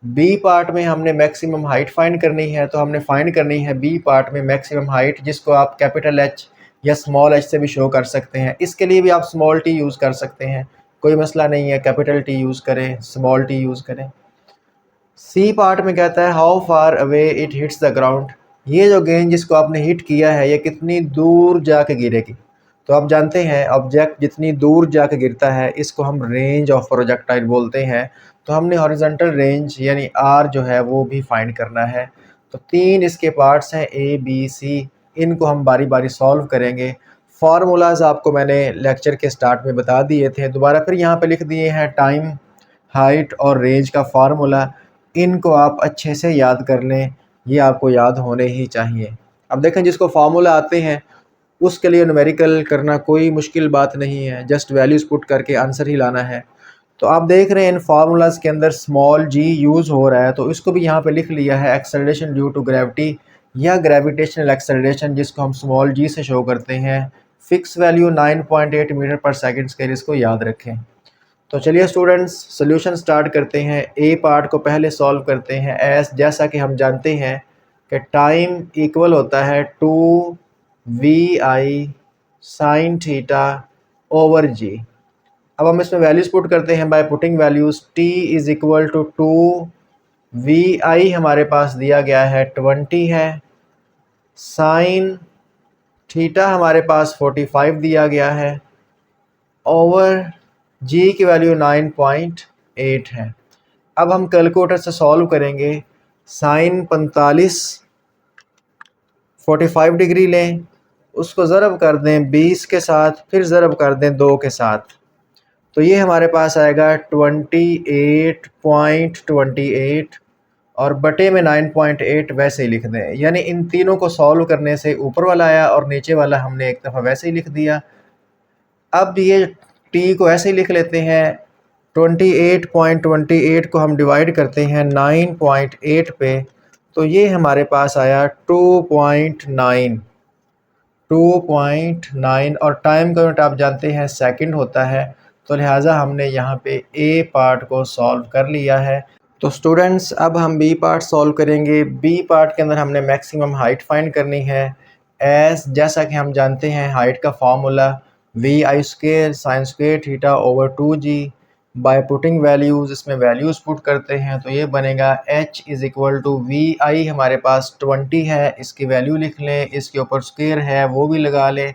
बी पार्ट में हमने मैक्सिमम हाइट फाइंड करनी है, तो हमने फाइंड करनी है बी पार्ट में मैक्सिमम हाइट, जिसको आप कैपिटल एच या स्मॉल एच से भी शो कर सकते हैं। इसके लिए भी आप स्मॉल टी यूज़ कर सकते हैं, कोई मसला नहीं है, कैपिटल टी यूज़ करें, स्मॉल टी यूज़ करें। सी पार्ट में कहता है how far away it hits the ground, ये जो गेंद जिसको आपने हिट किया है ये कितनी दूर जाके गिरेगी। तो आप जानते हैं ऑब्जेक्ट जितनी दूर जाके गिरता है इसको हम रेंज ऑफ प्रोजेक्टाइल बोलते हैं। तो हमने हॉरिजॉन्टल रेंज यानी आर जो है वो भी फाइंड करना है। तो 3 इसके पार्ट्स हैं ए बी सी, इनको हम बारी बारी सॉल्व करेंगे। फार्मूलाज आपको मैंने लेक्चर के स्टार्ट में बता दिए थे, दोबारा फिर यहाँ पे लिख दिए हैं। टाइम, हाइट और रेंज का फार्मूला, इनको आप अच्छे से याद कर लें, ये आपको याद होने ही चाहिए। अब देखें, जिसको फार्मूला आते हैं उसके लिए न्यूमेरिकल करना कोई मुश्किल बात नहीं है, जस्ट वैल्यूज़ पुट करके आंसर ही लाना है। तो आप देख रहे हैं इन फार्मूलाज के अंदर स्मॉल जी यूज़ हो रहा है, तो इसको भी यहाँ पे लिख लिया है एक्सेलरेशन ड्यू टू ग्रेविटी या ग्रेविटेशनल एक्सेलरेशन, जिसको हम स्मॉल जी से शो करते हैं। Fix value 9.8 metre per second square, इसको याद रखें। तो चलिए स्टूडेंट्स, सोल्यूशन स्टार्ट करते हैं। ए पार्ट को पहले सॉल्व करते हैं। एस, जैसा कि हम जानते हैं कि टाइम इक्वल होता है 2VI साइन थीटा ओवर जी। अब हम इसमें वैल्यूज़ पुट करते हैं by putting values. T is equal to 2VI हमारे पास दिया गया है 20 है, साइन थीटा हमारे पास 45 दिया गया है, ओवर जी की वैल्यू 9.8 है। अब हम कैलकुलेटर से सॉल्व करेंगे। साइन 45 45 डिग्री लें, उसको ज़रब कर दें 20 के साथ, फिर ज़रब कर दें 2 के साथ, तो ये हमारे पास आएगा 28.28 और बटे में 9.8 वैसे ही लिख दें। यानी इन तीनों को सॉल्व करने से ऊपर वाला आया और नीचे वाला हमने एक दफ़ा वैसे ही लिख दिया। अब ये t को ऐसे ही लिख लेते हैं, 28.28 को हम डिवाइड करते हैं 9.8 पे, तो ये हमारे पास आया 2.9 और टाइम का यूनिट आप जानते हैं सेकंड होता है, तो लिहाजा हमने यहाँ पे ए पार्ट को सॉल्व कर लिया है। तो स्टूडेंट्स अब हम बी पार्ट सॉल्व करेंगे। बी पार्ट के अंदर हमने मैक्सिमम हाइट फाइंड करनी है। जैसा कि हम जानते हैं हाइट का फार्मूला vi² sin² थीटा over 2g। By putting values, इसमें वैल्यूज़ पुट करते हैं तो ये बनेगा h is equal to vi हमारे पास 20 है, इसकी वैल्यू लिख लें, इसके ऊपर स्क्वायर है वो भी लगा लें।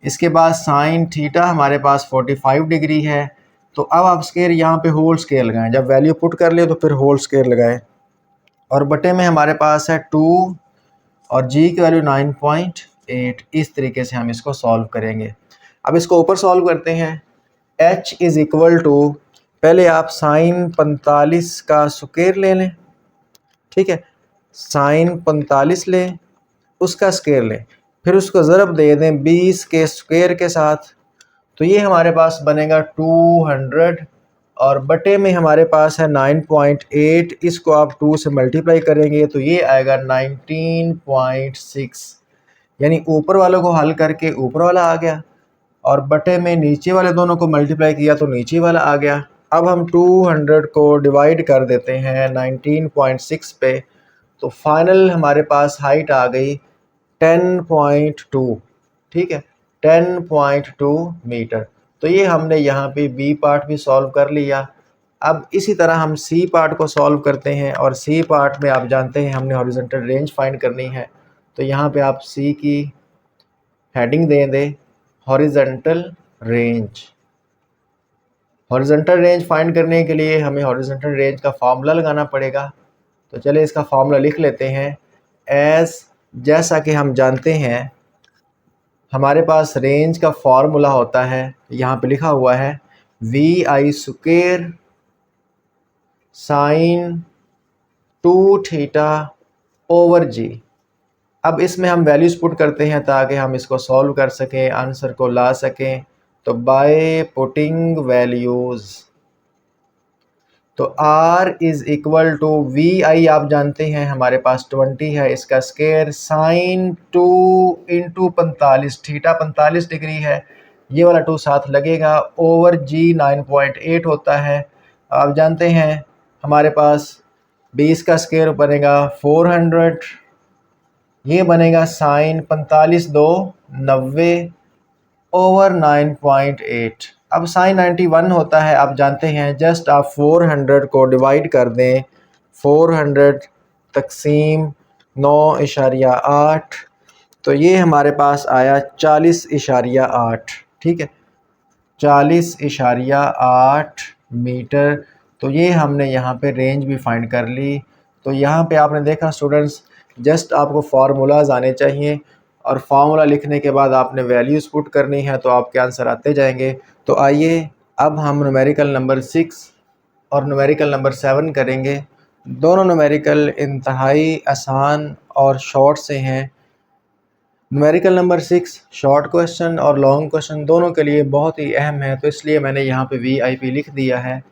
इसके बाद साइन थीटा हमारे पास 45 डिग्री है, तो अब आप स्क्वायर यहाँ पे होल स्क्वायर लगाएं, जब वैल्यू पुट कर ले तो फिर होल स्क्वायर लगाएं। और बटे में हमारे पास है 2 और g की वैल्यू 9.8। इस तरीके से हम इसको सॉल्व करेंगे। अब इसको ऊपर सॉल्व करते हैं। h इज़ इक्वल टू, पहले आप साइन 45 का स्क्वायर ले लें, ठीक है, साइन 45 लें, उसका स्क्वायर लें, फिर उसको ज़रब दे दें 20 के स्क्वायर के साथ, तो ये हमारे पास बनेगा 200 और बटे में हमारे पास है 9.8, इसको आप 2 से मल्टीप्लाई करेंगे तो ये आएगा 19.6। यानी ऊपर वालों को हल करके ऊपर वाला आ गया और बटे में नीचे वाले दोनों को मल्टीप्लाई किया तो नीचे वाला आ गया। अब हम 200 को डिवाइड कर देते हैं 19.6 पे, तो फाइनल हमारे पास हाइट आ गई 10.2, ठीक है, 10.2 मीटर। तो ये हमने यहाँ पे बी पार्ट भी सॉल्व कर लिया। अब इसी तरह हम सी पार्ट को सॉल्व करते हैं और सी पार्ट में आप जानते हैं हमने हॉरिजॉन्टल रेंज फाइंड करनी है, तो यहाँ पे आप सी की हेडिंग दे दें horizontal range. Horizontal range find करने के लिए हमें हॉरिजॉन्टल रेंज का फार्मूला लगाना पड़ेगा, तो चलिए इसका फार्मूला लिख लेते हैं। जैसा कि हम जानते हैं हमारे पास रेंज का फार्मूला होता है, यहाँ पे लिखा हुआ है vi² sign 2 theta over g। अब इसमें हम वैल्यूज़ पुट करते हैं ताकि हम इसको सॉल्व कर सकें, आंसर को ला सकें। तो बाय पुटिंग वैल्यूज़, तो r is equal to vi आप जानते हैं हमारे पास 20 है, इसका square sine 2 into 45, theta 45 degree है, ये वाला 2 साथ लगेगा, ओवर g 9.8 होता है। आप जानते हैं हमारे पास 20 का स्क्वायर बनेगा 400, ये बनेगा साइन 45 2 90 ओवर 9.8। अब साइन 91 होता है, आप जानते हैं, जस्ट आप 400 को डिवाइड कर दें, 400 तकसीम 9.8, तो ये हमारे पास आया 40.8, ठीक है, 40.8 मीटर। तो ये हमने यहाँ पे रेंज भी फाइंड कर ली। तो यहाँ पे आपने देखा स्टूडेंट्स, जस्ट आपको फार्मूलाज आने चाहिए और फार्मूला लिखने के बाद आपने वैल्यूज़ पुट करनी है तो आपके आंसर आते जाएंगे। तो आइए अब हम न्यूमेरिकल नंबर 6 और न्यूमेरिकल नंबर 7 करेंगे। दोनों न्यूमेरिकल इंतहाई आसान और शॉर्ट से हैं। न्यूमेरिकल नंबर 6 शॉर्ट क्वेश्चन और लॉन्ग क्वेश्चन दोनों के लिए बहुत ही अहम है, तो इसलिए मैंने यहाँ पे VIP लिख दिया है।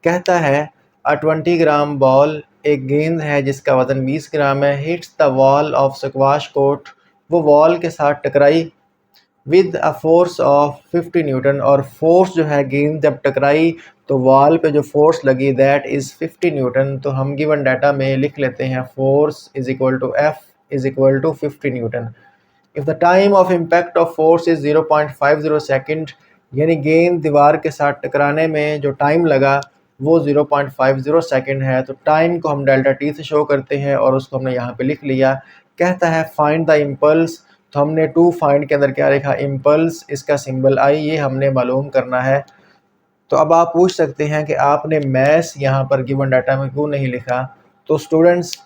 कहता है अ 20 ग्राम बॉल, एक गेंद है जिसका वज़न 20 ग्राम है, hits the wall of squash court, वो वॉल के साथ टकराई with a force of 50 Newton, और फोर्स जो है गेंद जब टकराई तो वॉल पे जो फोर्स लगी दैट इज़ 50 न्यूटन। तो हम गिवन डाटा में लिख लेते हैं force is equal to F is equal to 50 newton. If the time of impact of force is 0.50 second, यानी गेंद दीवार के साथ टकराने में जो टाइम लगा वो 0.50 सेकेंड है, तो टाइम को हम डेल्टा t से शो करते हैं और उसको हमने यहाँ पे लिख लिया। कहता है फाइंड द इम्पल्स, तो हमने टू फाइंड के अंदर क्या लिखा, इम्पल्स, इसका सिंबल I, ये हमने मालूम करना है। तो अब आप पूछ सकते हैं कि आपने मैस यहाँ पर गिवन डाटा में क्यों नहीं लिखा। तो स्टूडेंट्स,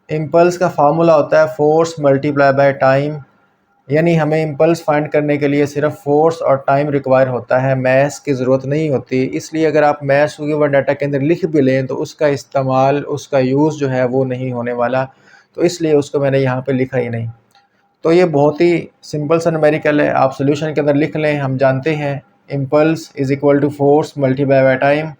इम्पल्स का फार्मूला होता है फोर्स मल्टीप्लाई बाय टाइम, यानी हमें इम्पल्स फाइंड करने के लिए सिर्फ फोर्स और टाइम रिक्वायर होता है, मैथ्स की ज़रूरत नहीं होती। इसलिए अगर आप मैथ्स को गिवन डाटा के अंदर लिख भी लें तो उसका इस्तेमाल, उसका यूज़ जो है वो नहीं होने वाला, तो इसलिए उसको मैंने यहाँ पे लिखा ही नहीं। तो ये बहुत ही सिंपल सा न्यूमेरिकल है, आप सोल्यूशन के अंदर लिख लें। हम जानते हैं impulse is equal to force multiply by time.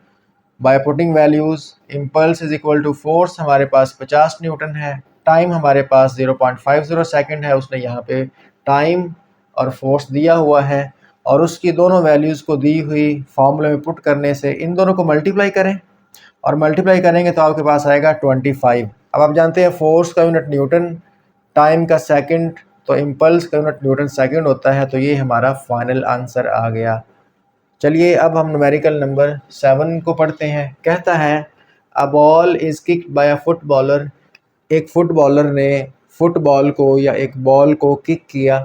By putting values, impulse is equal to force हमारे पास 50 न्यूटन है, टाइम हमारे पास 0.50 सेकंड है। उसने यहाँ पे टाइम और फोर्स दिया हुआ है, और उसकी दोनों वैल्यूज़ को दी हुई फार्मूले में पुट करने से इन दोनों को मल्टीप्लाई करें, और मल्टीप्लाई करेंगे तो आपके पास आएगा 25। अब आप जानते हैं फोर्स का यूनिट न्यूटन, टाइम का सेकंड, तो इम्पल्स का यूनिट न्यूटन सेकंड होता है। तो ये हमारा फाइनल आंसर आ गया। चलिए अब हम न्यूमेरिकल नंबर 7 को पढ़ते हैं। कहता है a ball is kicked bye a footballer. एक फुटबॉलर ने फुटबॉल को या एक बॉल को किक किया।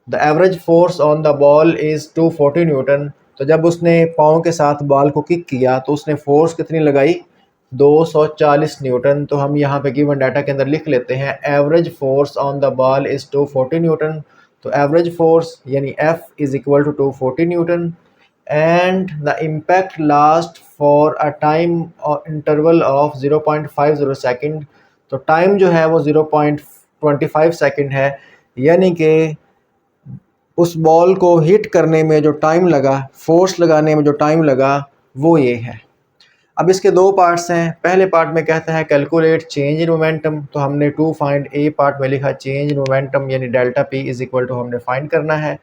The average force on the ball is 240 newton. तो जब उसने पाँव के साथ बॉल को किक किया तो उसने फोर्स कितनी लगाई? 240 न्यूटन। तो हम यहाँ पे गिवन डाटा के अंदर लिख लेते हैं average force on the ball is 240 newton. तो एवरेज फोर्स यानी F is equal to 240 newton, and the impact last for a time interval of 0.50 second. तो टाइम जो है वो 0.25 सेकंड है, यानी कि उस बॉल को हिट करने में जो टाइम लगा, फोर्स लगाने में जो टाइम लगा, वो ये है। अब इसके दो पार्ट्स हैं। पहले पार्ट में कहता है कैलकुलेट चेंज इन मोमेंटम। तो हमने टू फाइंड ए पार्ट में लिखा चेंज इन मोमेंटम यानी delta P is equal to हमने फाइंड करना है।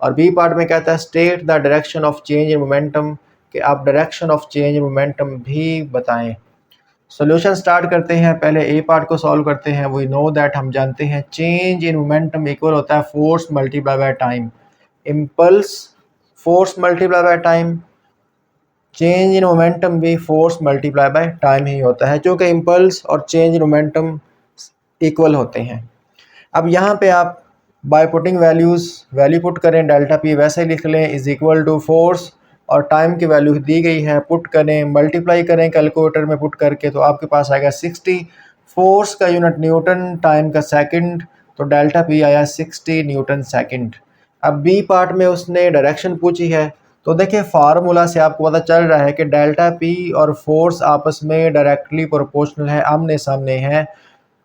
और बी पार्ट में कहता है state the direction of change in momentum, कि आप direction of change in momentum भी बताएं। सॉल्यूशन स्टार्ट करते हैं, पहले ए पार्ट को सॉल्व करते हैं। वी नो दैट, हम जानते हैं चेंज इन मोमेंटम इक्वल होता है force multiply by time. Impulse force multiply by time, change in momentum भी फोर्स मल्टीप्लाई बाय टाइम ही होता है, क्योंकि इम्पल्स और चेंज इन मोमेंटम इक्वल होते हैं। अब यहाँ पे आप बाय पुटिंग वैल्यू पुट करें, डेल्टा पी वैसे लिख लें इज इक्वल टू फोर्स, और टाइम की वैल्यू दी गई है, पुट करें, मल्टीप्लाई करें कैलकुलेटर में पुट करके, तो आपके पास आएगा 60। फोर्स का यूनिट न्यूटन, टाइम का सेकंड, तो डेल्टा पी आया 60 न्यूटन सेकंड। अब बी पार्ट में उसने डायरेक्शन पूछी है, तो देखिए फार्मूला से आपको पता चल रहा है कि डेल्टा पी और फोर्स आपस में डायरेक्टली प्रोपोर्शनल है, आमने सामने हैं।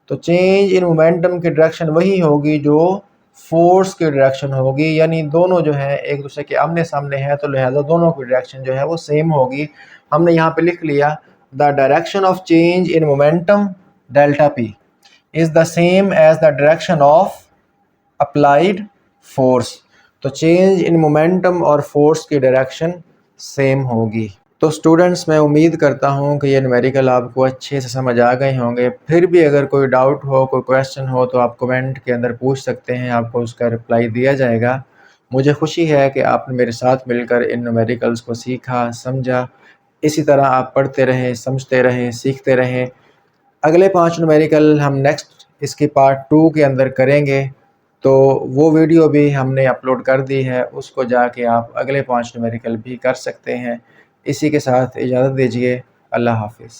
तो चेंज इन मोमेंटम की डायरेक्शन वही होगी जो फोर्स की डायरेक्शन होगी, यानी दोनों जो है एक दूसरे के आमने सामने हैं, तो लिहाजा दोनों की डायरेक्शन जो है वो सेम होगी। हमने यहाँ पे लिख लिया the direction of change in momentum delta P is the same as the direction of applied force. तो चेंज इन मोमेंटम और फोर्स की डायरेक्शन सेम होगी। तो स्टूडेंट्स, मैं उम्मीद करता हूँ कि ये न्यूमेरिकल आपको अच्छे से समझ आ गए होंगे। फिर भी अगर कोई डाउट हो, कोई क्वेश्चन हो, तो आप कमेंट के अंदर पूछ सकते हैं, आपको उसका रिप्लाई दिया जाएगा। मुझे खुशी है कि आपने मेरे साथ मिलकर इन न्यूमेरिकल्स को सीखा, समझा। इसी तरह आप पढ़ते रहें, समझते रहें, सीखते रहें। अगले 5 न्यूमेरिकल हम नेक्स्ट इसके पार्ट 2 के अंदर करेंगे, तो वो वीडियो भी हमने अपलोड कर दी है, उसको जाके आप अगले 5 न्यूमेरिकल भी कर सकते हैं। इसी के साथ इजाज़त दीजिए। अल्लाह हाफ़िज़।